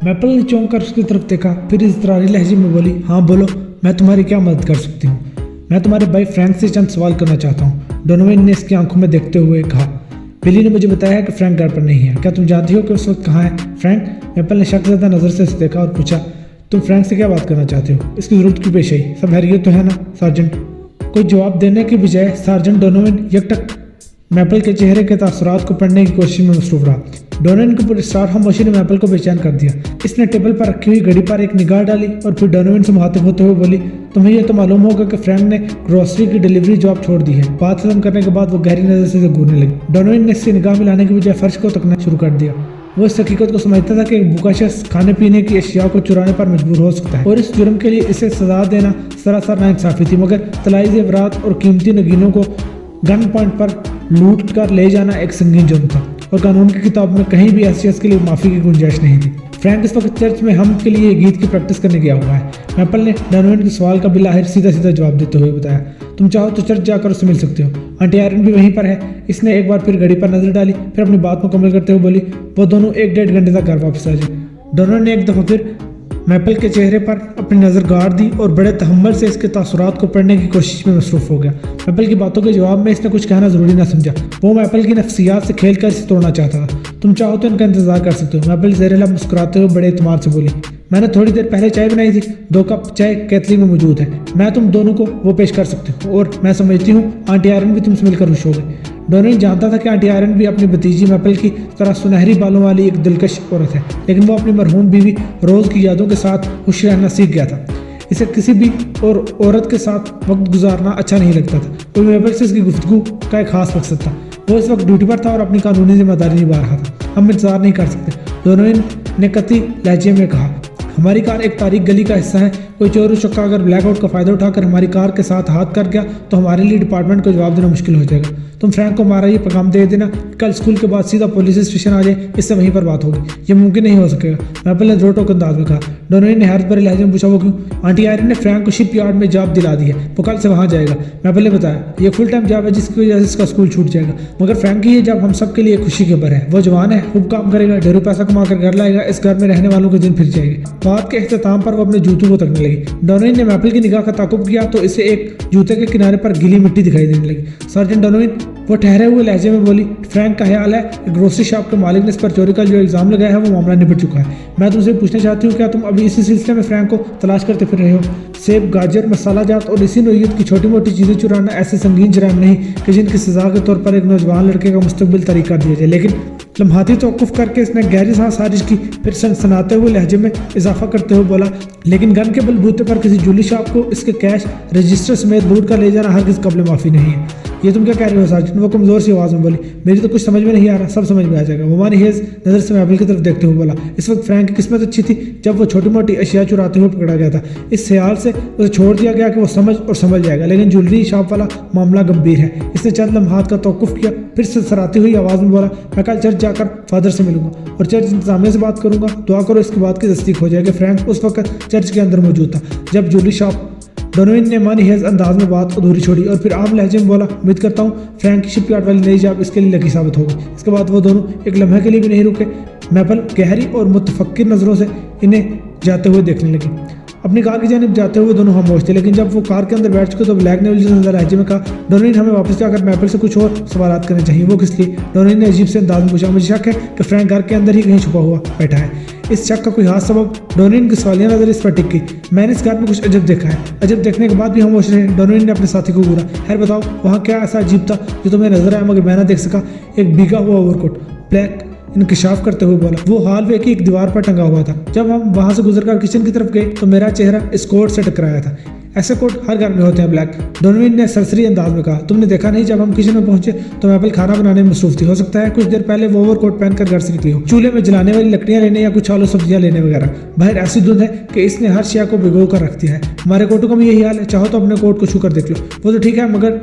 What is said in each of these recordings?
Maple ने चौंक कर उसकी तरफ देखा, फिर इज़रारी लहजे में बोली, हाँ बोलो, मैं तुम्हारी क्या मदद कर सकती हूँ? मैं तुम्हारे भाई फ्रैंक से चंद सवाल करना चाहता हूँ, डोनोवन ने इसकी आंखों में देखते हुए कहा। बिली ने मुझे बताया है कि फ्रैंक घर पर नहीं है, क्या तुम जानती हो कि उस वक्त कहाँ है फ्रैंक? मैपल ने शक नज़र से उसे देखा और पूछा, तुम फ्रैंक से क्या बात करना चाहते हो? इसकी ज़रूरत क्यों पेश आई? सब हैरियत तो है ना सार्जेंट? कोई जवाब देने के बजाय सार्जेंट डोनोवन यकटक मैपल के चेहरे के तासुरात को पढ़ने की कोशिश में मसरूफ रहा। डोनोवन की पुरस्कार खामोशी ने मैपल को बेचैन कर दिया। इसने टेबल पर रखी हुई घड़ी पर एक निगाह डाली और फिर डोनोवन से मुखातिब होते हुए बोली, तुम्हें यह तो मालूम होगा कि फ्रैंक ने ग्रोसरी की डिलीवरी जॉब छोड़ दी है। बात खत्म करने के बाद वो गहरी नजर से घूरने लगी। डोनोवन ने इससे निगाह मिलाने के बजाय फर्श को तकना शुरू कर दिया। वो इस हकीकत को समझता था कि एक भूखा शख्स खाने पीने की अशिया को चुराने पर मजबूर हो सकता है और इस जुर्म के लिए इसे सजा देना सरासर नाइंसाफी थी, मगर तलाई जेवरात और कीमती नगीनों को गन पॉइंट पर लूट कर ले जाना एक संगीन जुर्म था और कानून की किताब में कहीं भी ऐसी के लिए माफ़ी की गुंजाइश नहीं थी। फ्रैंक इस वक्त चर्च में हम के लिए गीत की प्रैक्टिस करने गया हुआ है। मैपल ने डोनोवन के सवाल का बिलाहिर सीधा सीधा जवाब देते हुए बताया, तुम चाहो तो चर्च जाकर उससे मिल सकते हो, आंटी आयरन भी वहीं पर है। इसने एक बार फिर घड़ी पर नजर डाली, फिर अपनी बात मुकम्मल करते हुए बोली, वो दोनों 1-1.5 घंटे तक घर वापस आ जाए। डोनोवन ने एक दफ़ा फिर मैपल के चेहरे पर अपनी नज़र गाड़ दी और बड़े तहम्मुल से इसके तासुरात को पढ़ने की कोशिश में मसरूफ़ हो गया। मैपल की बातों के जवाब में इसने कुछ कहना ज़रूरी ना समझा। वो मैपल की नफ्सियात से खेल कर इसे तोड़ना चाहता था। तुम चाहो तो इनका इंतजार कर सकते हो, मैपल ज़ेरेला मुस्कुराते हुए बड़े एतमाद से बोली। मैंने थोड़ी देर पहले चाय बनाई थी, 2 कप चाय कैथली में मौजूद है, मैं तुम दोनों को वो पेश कर सकती हूँ और मैं समझती हूँ आंटी आयरन भी तुमसे मिलकर खुश हो गई। डोनोवन जानता था कि आंटी आयरन भी अपनी भतीजी मैपल की तरह सुनहरी बालों वाली एक दिलकश औरत है, लेकिन वो अपनी मरहूम बीवी रोज़ की यादों के साथ खुश रहना सीख गया था। इसे किसी भी और औरत के साथ वक्त गुजारना अच्छा नहीं लगता था। कोई मैपल से इसकी गुफ्तगू का एक खास मकसद था। वो इस वक्त ड्यूटी पर था और अपनी कानूनी जिम्मेदारी निभा रहा था। हम इंतजार नहीं कर सकते, डोनोवन ने कती लहजे में कहा। हमारी कार एक तारीख गली का हिस्सा है, कोई चोर चक्का अगर ब्लैकआउट का फ़ायदा उठाकर हमारी कार के साथ हाथ कर गया तो हमारे लिए डिपार्टमेंट को जवाब देना मुश्किल हो जाएगा। तुम फ्रैंक को हमारा ये पैगाम दे देना, कल स्कूल के बाद सीधा पुलिस स्टेशन आ जाए, इससे वहीं पर बात होगी। ये मुमकिन नहीं हो सकेगा, मैपल ने रोटोक अंदाज में कहा। डोनोवन ने हैरत भरे लहजे में पूछा, वो क्यों? आंटी आयरन ने फ्रैंक को शिप यार्ड में जॉब दिला दी है, वो कल से वहाँ जाएगा। मैपल ने बताया, ये फुल टाइम जॉब है जिसकी वजह से इसका स्कूल छूट जाएगा, मगर फ्रैंक की ये जॉब हम सब के लिए खुशी की खबर है। वो जवान है, खूब काम करेगा, ढेरों पैसा कमा कर घर लाएगा, इस घर में रहने वालों के दिन फिर जाएंगे। बात के अख्ताम पर वो अपने जूतों को तकने लगी। डोनोवन ने मैपल की निगाह का ताकुब किया तो इसे एक जूते के किनारे पर गीली मिट्टी दिखाई देने लगी। सर्जेंट डोनोवन, वो ठहरे हुए लहजे में बोली, फ्रैंक का ख्याल है ग्रोसरी शॉप के मालिक ने इस पर चोरी का जो इल्ज़ाम लगाया है वो मामला निपट चुका है। मैं तुमसे पूछना चाहती हूँ, क्या तुम अभी इसी सिलसिले में फ्रैंक को तलाश करते फिर रहे हो? सेब, गाजर, मसाला जात और इसी नोयत की छोटी मोटी चीज़ें चुराना ऐसे संगीन जुर्म नहीं कि जिनकी सजा के तौर पर एक नौजवान लड़के का मुस्तकबिल तरीक कर दिया जाए। लेकिन लम्हाती तौक़ुफ़ करके इसने गहरी सांस खारिज की, फिर सनसनाते हुए लहजे में इजाफा करते हुए बोला, लेकिन गन के बलबूते पर किसी जूली शॉप को इसके कैश रजिस्टर समेत लूट कर ले जाना हरगिज़ कब्ल माफ़ी नहीं है। ये तुम क्या कह रहे हो सार्जेंट? वो कमज़ोर सी आवाज़ में बोली, मेरी तो कुछ समझ में नहीं आ रहा, सब समझ में आ जाएगा। वमानी हेज़ नज़र से मैपल की तरफ देखते हुए बोला, इस वक्त फ्रैंक की किस्मत अच्छी थी जब वो छोटी मोटी अशिया चुराते हुए पकड़ा गया था। इस ख्याल से उसे छोड़ दिया गया कि वो समझ और संभल जाएगा, लेकिन ज्वेलरी शॉप वाला मामला गंभीर है। इसने चंद लम्हात का तौक़ुफ़ किया, फिर सरसराती हुई आवाज़ में बोला, मैं कल चर्च जाकर फादर से मिलूंगा और चर्च इंतजामिया से बात करूंगा, दुआ करो इसकी बात की तस्दीक हो जाएगी। फ्रैंक उस वक्त चर्च के अंदर मौजूद था जब ज्वेलरी शॉप। डोनोवन ने मानी हेज़ अंदाज में बात अधूरी छोड़ी और फिर आम लहजे में बोला, उम्मीद करता हूँ फ्रैंक की शिपयार्ड वाली नई जॉब इसके लिए लकी साबित होगी। इसके बाद वो दोनों एक लम्हे के लिए भी नहीं रुके। मैपल गहरी और मुतफक्किर नज़रों से इन्हें जाते हुए देखने लगी। अपनी कार की जानिब जाते हुए दोनों खामोश थे, लेकिन जब वो कार के अंदर बैठ चुके तो ब्लैक ने लहजे में कहा, डोनोवन, हमें वापस जाकर मैपल से कुछ और सवाल करने चाहिए। वो किस लिए? डोनोवन ने अजीब से अंदाज में पूछा, मुझे शक है कि फ्रैंक घर के अंदर ही कहीं छुपा हुआ बैठा है। इस शक का कोई खास सबब? डोनोवन की सवालिया नजर इस पर टिक गई। मैंने इस घर में कुछ अजब देखा है। अजब देखने के बाद भी खामोश रहे। डोनोवन ने अपने साथी को घूरा, खैर बताओ वहाँ क्या ऐसा अजीब था जो तुम्हें नजर आया मगर मैं ना देख सका? एक भीगा हुआ ओवरकोट, ब्लैक इंकशाफ करते हुए बोला। वो हॉलवे की एक दीवार पर टंगा हुआ था। जब हम वहां से गुजरकर किचन की तरफ गए तो मेरा चेहरा इस कोट से टकराया था। ऐसे कोट हर घर में होते हैं ब्लैक, डोनोवन ने सरसरी अंदाज में कहा। तुमने देखा नहीं जब हम किचन में पहुंचे तो मैपल खाना बनाने में मसरूफ थी, हो सकता है कुछ देर पहले वो ओवरकोट पहनकर घर से निकली हो, चूल्हे में जलाने वाली लकड़ियां लेने या कुछ आलू सब्जियां लेने वगैरह। बाहर ऐसी धुंध है कि इसने हर शिया को भिगो कर रख दिया है। हमारे कोटों का भी यही हाल है, चाहो तो अपने कोट को छू कर देख लो। वो तो ठीक है, मगर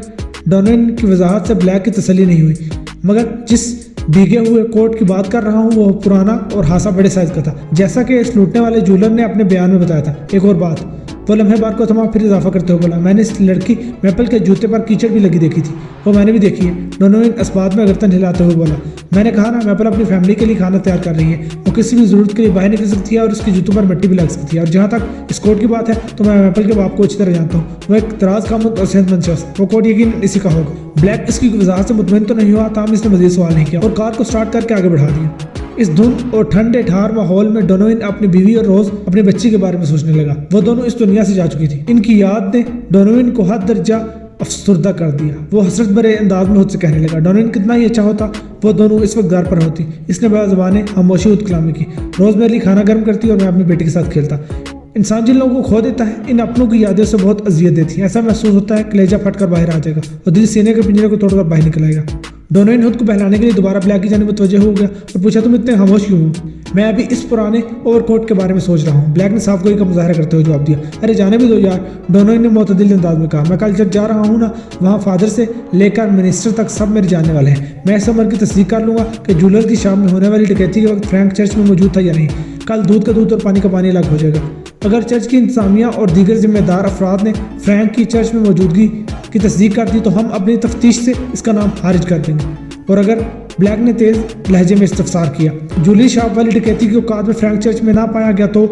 डोनोवन की वजाहत से ब्लैक की तसल्ली नहीं हुई। मगर जिस भीगे हुए कोट की बात कर रहा हूँ वो पुराना और हासा बड़े साइज का था, जैसा कि इस लूटने वाले जूलर ने अपने बयान में बताया था। एक और बात, वो लम्हे बार को थमा फिर इजाफा करते हुए बोला, मैंने इस लड़की मैपल के जूते पर कीचड़ भी लगी देखी थी। वो मैंने भी देखी है। डोनोवन इस बात में गर्दन हिलाते हुए बोला, मैंने कहा ना, मैपल अपनी फैमिली के लिए खाना तैयार कर रही है। वो किसी भी जरूरत के लिए बाहर निकल सकती है और उसके जूतों पर मिट्टी भी लग सकती है। और जहाँ तक इस कोट की बात है तो मैं मैपल के बाप को अच्छी तरह जानता हूँ। वो एक तराज कामुत और सेहतमंद शख्स। वो कोट यकीन इसी का होगा। ब्लैक इसकी वजाहत से मुतमईन तो नहीं हुआ, ताहम इसने मजीद सवाल नहीं किया और कार को स्टार्ट करके आगे बढ़ा दिया। इस धुंध और ठंडे ठार माहौल में डोनोवन अपनी बीवी और रोज अपने बच्ची के बारे में सोचने लगा। वो दोनों इस दुनिया से जा चुकी थी। इनकी याद ने डोनोवन को हद दर्जा अफसुर्दा कर दिया। वो हसरत भरे अंदाज में खुद से कहने लगा, डोनोवन कितना ही अच्छा होता वो दोनों इस वक्त घर पर होती। इसने बाज़बाने खामोशी उद कलामी की। रोज मेरे लिए खाना गर्म करती और मैं अपनी बेटी के साथ खेलता। इंसान जिन लोगों को खो देता है, इन अपनों की यादें से बहुत अजियत देती है। ऐसा महसूस होता है कलेजा फटकर बाहर आ जाएगा और दिल सीने के पिंजरे को तोड़कर बाहर निकल आएगा। डोनोवन खुद को बहलाने के लिए दोबारा ब्लैक की जानिब मुतवज्जह हो गया और पूछा, तुम इतने खामोश क्यों हो? मैं अभी इस पुराने ओवरकोट के बारे में सोच रहा हूँ। ब्लैक ने साफ गोई का मुजाहरा करते हुए जवाब दिया, अरे जाने भी दो यार। डोनोवन ने मुतदिल अंदाज में कहा, मैं कल जब जा रहा हूँ ना, वहाँ फादर से लेकर मिनिस्टर तक सब मेरे जाने वाले हैं। मैं इस उम्र की तस्दीक कर लूँगा कि जूलर की शाम में होने वाली डकैती के वक्त फ्रैंक चर्च में मौजूद था या नहीं। कल दूध का दूध और पानी का पानी अलग हो जाएगा। अगर चर्च की इंतजामिया और दीगर जिम्मेदार अफराद ने फ्रैंक की चर्च में मौजूदगी की तस्दीक कर दी तो हम अपनी तफ्तीश से इसका नाम खारिज कर देंगे। और अगर ब्लैक ने तेज लहजे में इस्तफसार किया, जूली शॉप वाली डकैती की औकात में फ्रैंक चर्च में ना पाया गया तो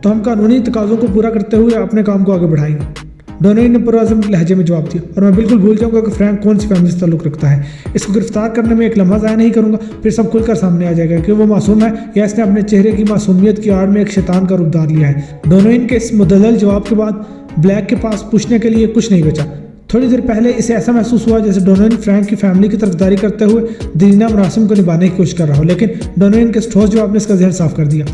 हम कानूनी तकाज़ों को पूरा करते हुए अपने काम को आगे बढ़ाएंगे। डोनोवन ने पुरअज़्म लहजे में जवाब दिया, और मैं बिल्कुल भूल जाऊंगा कि फ्रैंक कौन सी फैमिली से ताल्लुक़ रखता है। इसको गिरफ्तार करने में एक लम्हा ज़ाया नहीं करूंगा, फिर सब खुलकर सामने आ जाएगा कि वो मासूम है या इसने अपने चेहरे की मासूमियत की आड़ में एक शैतान का रूप धार लिया है। डोनोवन के इस मुदल्लल जवाब के बाद ब्लैक के पास पूछने के लिए कुछ नहीं बचा। थोड़ी देर पहले इसे ऐसा महसूस हुआ जैसे डोनोवन फ्रैंक की फैमिली की तरफदारी करते हुए दीना मरासिम को निभाने की कोशिश कर रहा हो, लेकिन डोनोवन के ठोस जवाब ने इसका जहन साफ कर दिया।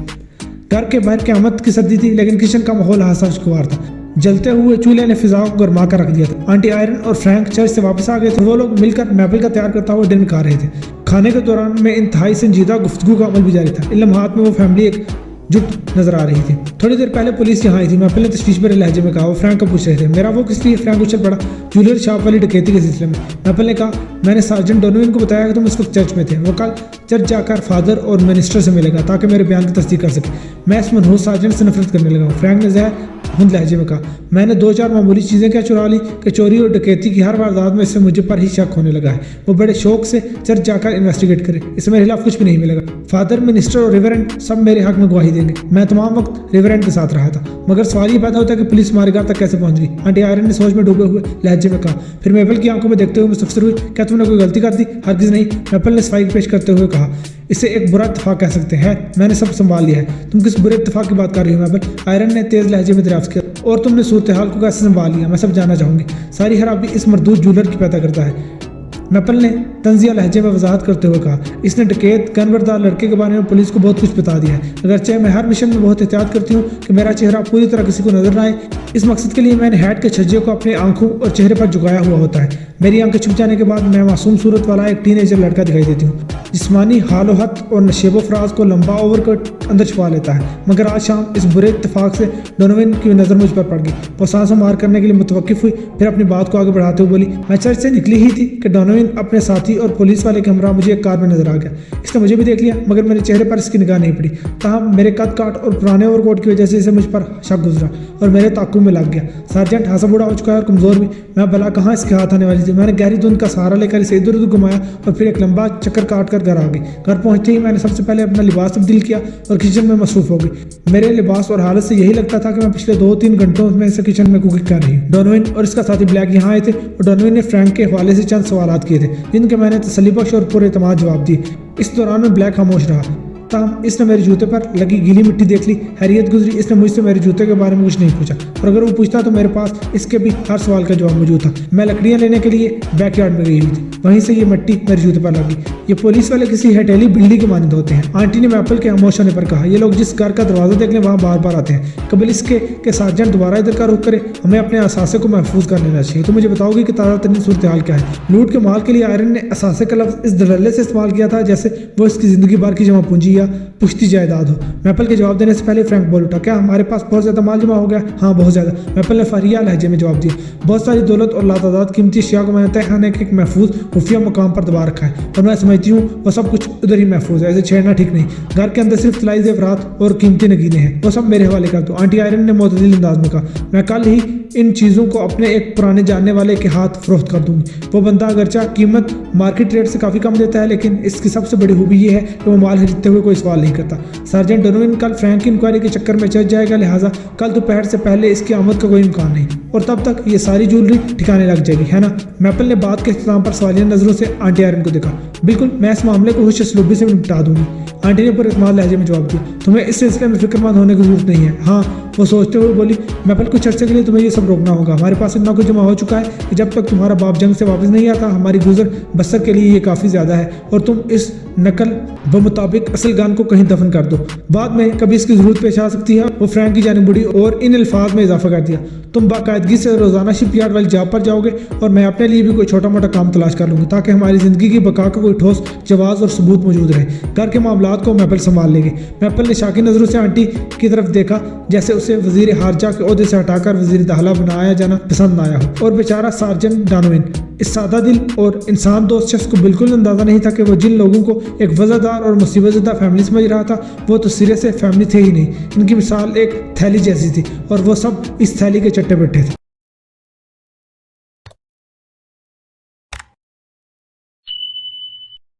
घर के बाहर क़यामत की सर्दी थी, लेकिन किचन का माहौल हासा खुशगवार था। जलते हुए चूल्हे ने फिजा को गर्मा कर रख दिया था। आंटी आयरन और फ्रैंक चर्च से वापस आ गए थे। वो लोग मिलकर मैपल का तैयार करता हुआ डिनर खा रहे थे। खाने के दौरान में इंतहाई संजीदा गुफ्तगू का अमल भी जारी था। इन लम्हात में वो फैमिली एक जुट नजर आ रही थी। थोड़ी देर पहले पुलिस यहाँ आई थी। मैपल ने तशवीश भरे लहजे में कहा, वो फ्रैंक को पूछ रहे थे, मेरा वो किस लिए? फ्रैंक उछल पड़ा, जूलियर शॉप वाली डकैती के सिलसिले में। मैपल ने कहा, मैंने सार्जेंट डोनोवन को बताया कि तुम इस वक्त चर्च में थे। वो कल चर्च जाकर फादर और मिनिस्टर से मिलेगा ताकि मेरे बयान की तस्दीक कर सके। मैं इस मनहूस सार्जेंट से नफरत करने लगा हूँ। फ्रैंक ने जहर हुंद लहजे में कहा, मैंने 2-4 मामूली चीज़ें क्या चुरा ली कि चोरी और डकैती की हर वारदात में इससे मुझे पर ही शक होने लगा है। वो बड़े शौक से चर्च जाकर इन्वेस्टिगेट करे। इससे मेरे खिलाफ कुछ भी नहीं मिलेगा। फादर, मिनिस्टर और रिवरेंड सब मेरे हक में गवाही देंगे। मैं तमाम वक्त रिवरेंड के साथ रहा था, मगर सवाल ये पैदा होता है कि पुलिस हमारे घर तक कैसे पहुंच गई? आंटी आयरन ने सोच में डूबे हुए लहजे में कहा। फिर मैपल की आंखों में देखते हुए मुस्तफसर हुई, क्या तुमने कोई गलती कर दी? हरगिज़ नहीं, मैपल ने सफाई पेश करते हुए कहा। इसे एक बुरा इत्तेफाक कह सकते हैं, मैंने सब संभाल लिया है। तुम किस बुरे इत्तेफाक की बात कर रही हो मैपल? आयरन ने तेज लहजे में दरियाफ्त किया। और तुमने सूरत हाल को कैसे संभाल लिया? मैं सब जानना चाहूँगी। सारी खराबी इस मरदूद जूलर की पैदा करता है। मैपल ने तंजिया लहजे में वजाहत करते हुए कहा, इसने डकैत गनबरदार लड़के के बारे में पुलिस को बहुत कुछ बता दिया है। अगरचे मैं हर मिशन में बहुत एहतियात करती हूँ कि मेरा चेहरा पूरी तरह किसी को नजर न आए। इस मकसद के लिए मैंने हैट के छज्जे को अपने आंखों और चेहरे पर झुकाया हुआ होता है। मेरी आंखें छुप जाने के बाद मैं मासूम सूरत वाला एक टीनेजर लड़का दिखाई देती हूँ। जिस्मानी हालो हत और नशेबो फराज को लंबा ओवरकोट अंदर छुपा लेता है। मगर आज शाम इस बुरे इत्तेफाक से डोनोवन की नज़र मुझ पर पड़ गई। वो सांसों मार करने के लिए मुतवक्किफ हुई, फिर अपनी बात को आगे बढ़ाते हुए बोली, मैं चर्च से निकली ही थी कि डोनोवन अपने साथी और पुलिस वाले के हमरा मुझे एक कार में नजर आ गया। इसने मुझे भी देख लिया, मगर मेरे चेहरे पर इसकी निगाह नहीं पड़ी। ताहम मेरे कद काट और पुराने ओवरकोट की वजह से इसे मुझ पर शक गुजरा और मेरे ताक़ुब में लग गया। सार्जेंट हासा बूढ़ा हो चुका है और कमज़ोर भी। मैं भला कहाँ इसके हाथ आने वाली थी। मैंने गहरी धुंध का सहारा लेकर इसे इधर उधर घुमाया और फिर एक लंबा चक्कर काट कर घर आ गई। घर पहुंचते ही मैंने सबसे पहले अपना लिबास तब्दील किया और किचन में मसरूफ हो गई। मेरे लिबास और हालत से यही लगता था कि मैं पिछले 2-3 घंटों में से किचन में कुकिंग कर रही हूँ। डोनोवन और इसका साथी ब्लैक यहाँ आए थे और डोनोवन ने फ्रैंक के हवाले से चंद सवालात किए थे, जिनके मैंने तसल्लीबख्श और पूरे एतमाद जवाब दिए। इस दौरान में ब्लैक खामोश रहा। ताहम इसने मेरे जूते पर लगी गीली मिट्टी देख ली, हैरियत गुजरी। इसने मुझसे मेरे जूते के बारे में कुछ नहीं पूछा, और अगर वो पूछता तो मेरे पास इसके भी हर सवाल का जवाब मौजूद था। मैं लकड़ियाँ लेने के लिए बैकयार्ड में गई हुई थी, वहीं से ये मिट्टी मेरे जूते पर लगी। ये पुलिस वाले किसी हटेली बिल्ली के मानद होते हैं। आंटी ने मैपल के खामोश होने पर कहा, ये लोग जिस घर का दरवाजा देख लें वहाँ बार बार आते हैं। कबल इसके के सार्जेंट दोबारा इधर का रुख करे, हमें अपने असासे को महफूज कर लेना चाहिए। तो मुझे बताओगी कि ताज़ा तरीन सूरत हाल क्या है? लूट के माल के लिए आयरन ने असासे का लफ्ज़ इस दलल्ले से इस्तेमाल किया था जैसे वो इसकी ज़िंदगी भर की जमा पूंजी या पुश्ती जायदाद हो। मैपल के जवाब देने से पहले फ्रैंक बोल उठा, क्या हमारे पास बहुत ज़्यादा माल जमा हो गया? हाँ, बहुत ज़्यादा, मैपल ने फरिया लहजे में जवाब दिया। बहुत सारी दौलत और लातादाद कीमती अशिया को मैंने तहखाने के एक महफूज खुफिया मुकाम पर दबा रखा है और मैं समझती हूँ वो सब कुछ उधर ही महफूज है, ऐसे छेड़ना ठीक नहीं। घर के अंदर सिर्फ तलाई ज़ेवरात और कीमती नगीने हैं, वो सब मेरे हवाले कर दो। आंटी आयरन ने मोतदिल अंदाज में कहा, मैं कल ही इन चीज़ों को अपने एक पुराने जानने वाले के हाथ फरोख्त कर दूंगी। वो बंदा अगरचा कीमत मार्केट रेट से काफ़ी कम देता है, लेकिन इसकी सबसे बड़ी खूबी ये है कि वो माल खरीदते हुए कोई सवाल नहीं करता। सार्जेंट डोनोवन कल फ्रैंक की इंक्वायरी के चक्कर में चल जाएगा, लिहाजा कल दोपहर से पहले इसकी आमद का कोई इम्कान नहीं, और तब तक ये सारी ज्वेलरी ठिकाने लग जाएगी, है ना? मैपल ने बात के इख्तिताम पर सवालिया नज़रों से आंटी आयरन को देखा। बिल्कुल, मैं इस मामले को होश असलूबी से निपटा दूंगी, आंटी ने पुरइत्मीनान लहजे में जवाब दिया। तुम्हें इस सिलसिले में फिक्रमंद होने की जरूरत नहीं है। हाँ, वो सोचते हुए बोली, मैपल कुछ अर्से के लिए तुम्हें ये सब रोकना होगा। हमारे पास इतना कुछ जमा हो चुका है कि जब तक तुम्हारा बाप जंग से वापस नहीं आता हमारी गुजर बसर के लिए ये काफ़ी ज़्यादा है, और तुम इस नकल व मुताबिक असल गान को कहीं दफन कर दो, बाद में कभी इसकी जरूरत पेश आ सकती है। वो फ्रैंक की जानिब मुड़ी और इन अल्फाज में इजाफा कर दिया, तुम बाकायदगी से रोजाना शिपयार्ड वाली जॉब पर जाओगे और मैं अपने लिए भी कोई छोटा मोटा काम तलाश कर लूँगी ताकि हमारी ज़िंदगी की बका का कोई ठोस जवाब और सबूत मौजूद रहे। घर के मामलात को मैपल संभाल लेगी। मैपल ने शाकी नज़रों से आंटी की तरफ देखा, जैसे उसे वजीर हारजा के ओहदे से हटाकर वजीर दाखिला बनाया जाना पसंद ना आया हो। और बेचारा सार्जेंट डोनोवन, इस सादा दिल और इंसान दोस्त शख्स को बिल्कुल अंदाजा नहीं था कि वो जिन लोगों को एक वज़ादार और मुसीबतज़दा फैमिली समझ रहा था वो तो सिरे से फैमिली थे ही नहीं। इनकी मिसाल एक थैली जैसी थी और वो सब इस थैली के चट्टे बैठे थे।